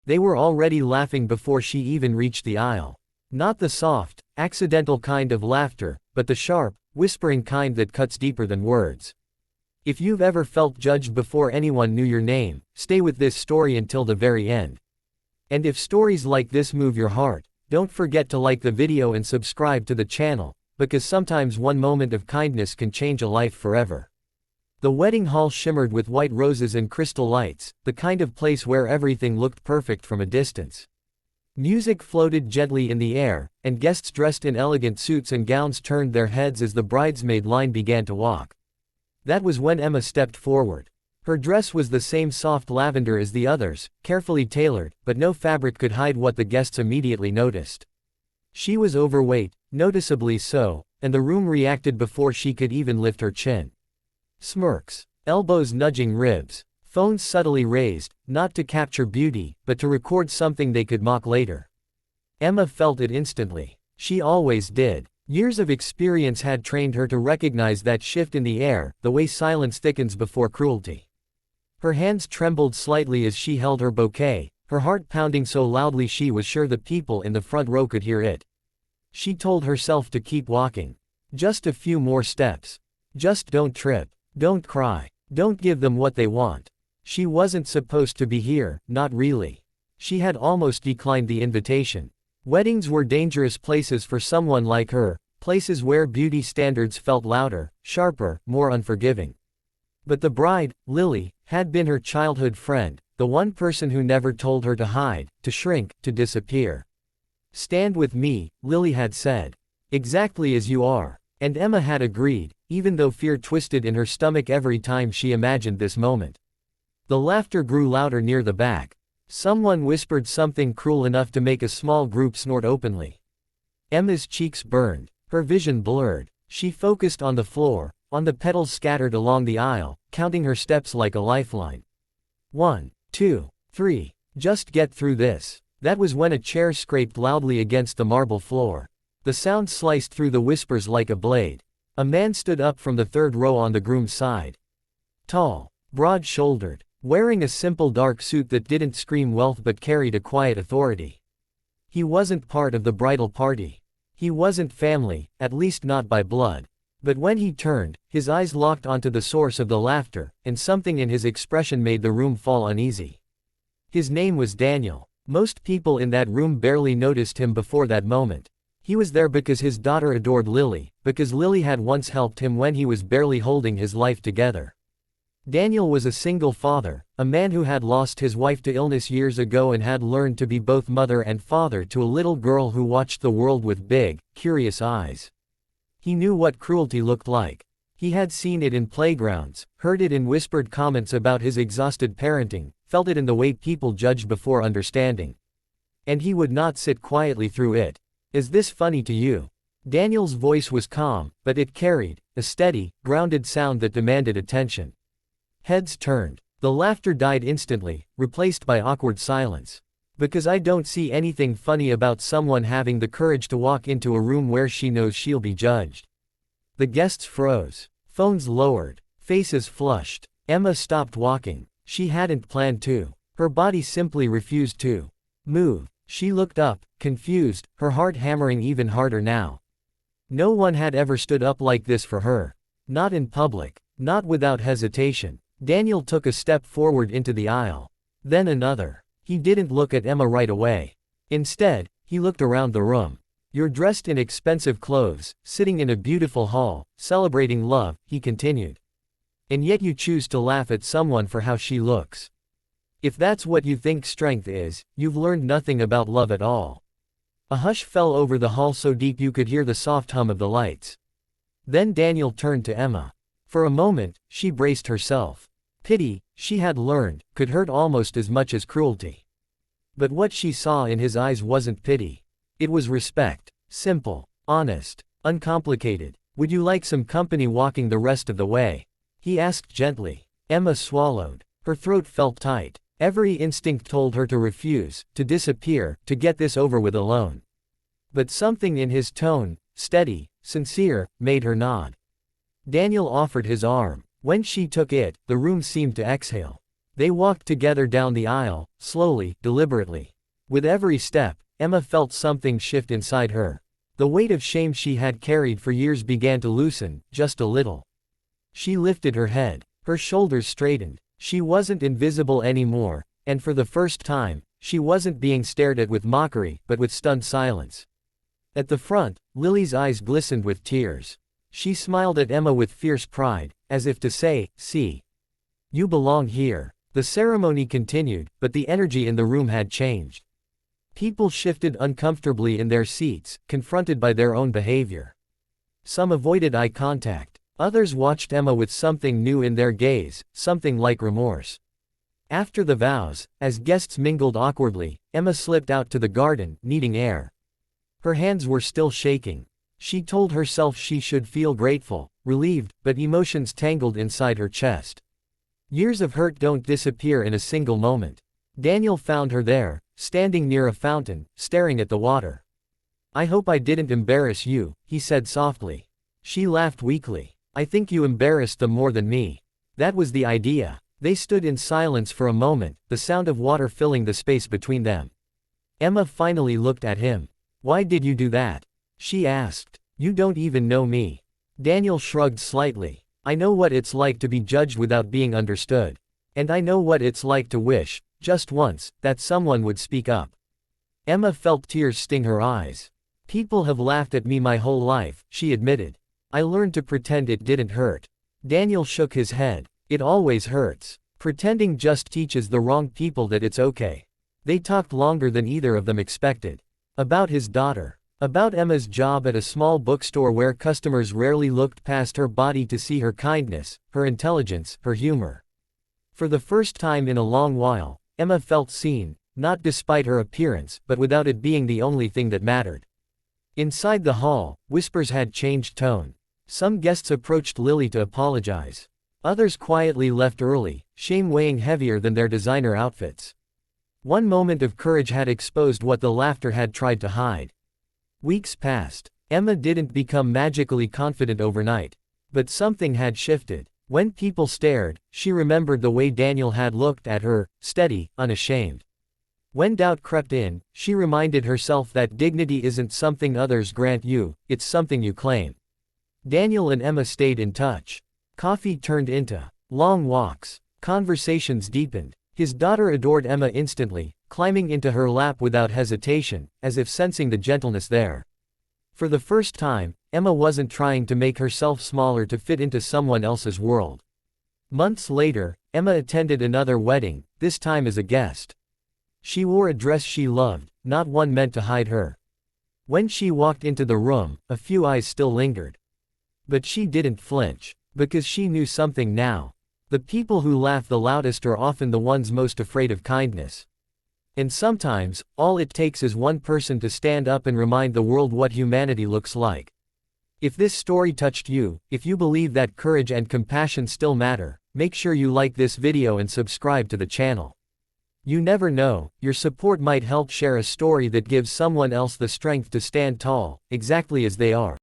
They were already laughing before she even reached the aisle. Not the soft, accidental kind of laughter, but the sharp, whispering kind that cuts deeper than words. If you've ever felt judged before anyone knew your name, stay with this story until the very end. And if stories like this move your heart, don't forget to like the video and subscribe to the channel, because sometimes one moment of kindness can change a life forever. The wedding hall shimmered with white roses and crystal lights, the kind of place where everything looked perfect from a distance. Music floated gently in the air, and guests dressed in elegant suits and gowns turned their heads as the bridesmaid line began to walk. That was when Emma stepped forward. Her dress was the same soft lavender as the others, carefully tailored, but no fabric could hide what the guests immediately noticed. She was overweight, noticeably so, and the room reacted before she could even lift her chin. Smirks, elbows nudging ribs, phones subtly raised, not to capture beauty, but to record something they could mock later. Emma felt it instantly. She always did. Years of experience had trained her to recognize that shift in the air, the way silence thickens before cruelty. Her hands trembled slightly as she held her bouquet, her heart pounding so loudly she was sure the people in the front row could hear it. She told herself to keep walking. Just a few more steps. Just don't trip. Don't cry. Don't give them what they want. She wasn't supposed to be here, not really. She had almost declined the invitation. Weddings were dangerous places for someone like her, places where beauty standards felt louder, sharper, more unforgiving. But the bride, Lily, had been her childhood friend, the one person who never told her to hide, to shrink, to disappear. "Stand with me," Lily had said. "Exactly as you are." And Emma had agreed, even though fear twisted in her stomach every time she imagined this moment. The laughter grew louder near the back. Someone whispered something cruel enough to make a small group snort openly. Emma's cheeks burned, her vision blurred. She focused on the floor, on the petals scattered along the aisle, counting her steps like a lifeline. 1, 2, 3. Just get through this. That was when a chair scraped loudly against the marble floor. The sound sliced through the whispers like a blade. A man stood up from the third row on the groom's side. Tall, broad-shouldered, wearing a simple dark suit that didn't scream wealth but carried a quiet authority. He wasn't part of the bridal party. He wasn't family, at least not by blood. But when he turned, his eyes locked onto the source of the laughter, and something in his expression made the room fall uneasy. His name was Daniel. Most people in that room barely noticed him before that moment. He was there because his daughter adored Lily, because Lily had once helped him when he was barely holding his life together. Daniel was a single father, a man who had lost his wife to illness years ago and had learned to be both mother and father to a little girl who watched the world with big, curious eyes. He knew what cruelty looked like. He had seen it in playgrounds, heard it in whispered comments about his exhausted parenting, felt it in the way people judged before understanding. And he would not sit quietly through it. "Is this funny to you?" Daniel's voice was calm, but it carried a steady, grounded sound that demanded attention. Heads turned. The laughter died instantly, replaced by awkward silence. "Because I don't see anything funny about someone having the courage to walk into a room where she knows she'll be judged." The guests froze. Phones lowered. Faces flushed. Emma stopped walking. She hadn't planned to. Her body simply refused to move. She looked up, confused, her heart hammering even harder now. No one had ever stood up like this for her. Not in public. Not without hesitation. Daniel took a step forward into the aisle. Then another. He didn't look at Emma right away. Instead, he looked around the room. "You're dressed in expensive clothes, sitting in a beautiful hall, celebrating love," he continued. "And yet you choose to laugh at someone for how she looks. If that's what you think strength is, you've learned nothing about love at all." A hush fell over the hall so deep you could hear the soft hum of the lights. Then Daniel turned to Emma. For a moment, she braced herself. Pity, she had learned, could hurt almost as much as cruelty. But what she saw in his eyes wasn't pity. It was respect. Simple, honest, uncomplicated. "Would you like some company walking the rest of the way?" he asked gently. Emma swallowed. Her throat felt tight. Every instinct told her to refuse, to disappear, to get this over with alone. But something in his tone, steady, sincere, made her nod. Daniel offered his arm. When she took it, the room seemed to exhale. They walked together down the aisle, slowly, deliberately. With every step, Emma felt something shift inside her. The weight of shame she had carried for years began to loosen, just a little. She lifted her head. Her shoulders straightened. She wasn't invisible anymore, and for the first time, she wasn't being stared at with mockery, but with stunned silence. At the front, Lily's eyes glistened with tears. She smiled at Emma with fierce pride, as if to say, "See. You belong here." The ceremony continued, but the energy in the room had changed. People shifted uncomfortably in their seats, confronted by their own behavior. Some avoided eye contact. Others watched Emma with something new in their gaze, something like remorse. After the vows, as guests mingled awkwardly, Emma slipped out to the garden, needing air. Her hands were still shaking. She told herself she should feel grateful, relieved, but emotions tangled inside her chest. Years of hurt don't disappear in a single moment. Daniel found her there, standing near a fountain, staring at the water. "I hope I didn't embarrass you," he said softly. She laughed weakly. "I think you embarrassed them more than me." That was the idea. They stood in silence for a moment, the sound of water filling the space between them. Emma finally looked at him. "Why did you do that?" she asked. "You don't even know me." Daniel shrugged slightly. "I know what it's like to be judged without being understood. And I know what it's like to wish, just once, that someone would speak up." Emma felt tears sting her eyes. "People have laughed at me my whole life," she admitted. "I learned to pretend it didn't hurt." Daniel shook his head. "It always hurts. Pretending just teaches the wrong people that it's okay." They talked longer than either of them expected. About his daughter. About Emma's job at a small bookstore where customers rarely looked past her body to see her kindness, her intelligence, her humor. For the first time in a long while, Emma felt seen, not despite her appearance, but without it being the only thing that mattered. Inside the hall, whispers had changed tone. Some guests approached Lily to apologize. Others quietly left early, shame weighing heavier than their designer outfits. One moment of courage had exposed what the laughter had tried to hide. Weeks passed. Emma didn't become magically confident overnight. But something had shifted. When people stared, she remembered the way Daniel had looked at her, steady, unashamed. When doubt crept in, she reminded herself that dignity isn't something others grant you, it's something you claim. Daniel and Emma stayed in touch. Coffee turned into long walks. Conversations deepened. His daughter adored Emma instantly, climbing into her lap without hesitation, as if sensing the gentleness there. For the first time, Emma wasn't trying to make herself smaller to fit into someone else's world. Months later, Emma attended another wedding, this time as a guest. She wore a dress she loved, not one meant to hide her. When she walked into the room, a few eyes still lingered. But she didn't flinch. Because she knew something now. The people who laugh the loudest are often the ones most afraid of kindness. And sometimes, all it takes is one person to stand up and remind the world what humanity looks like. If this story touched you, if you believe that courage and compassion still matter, make sure you like this video and subscribe to the channel. You never know, your support might help share a story that gives someone else the strength to stand tall, exactly as they are.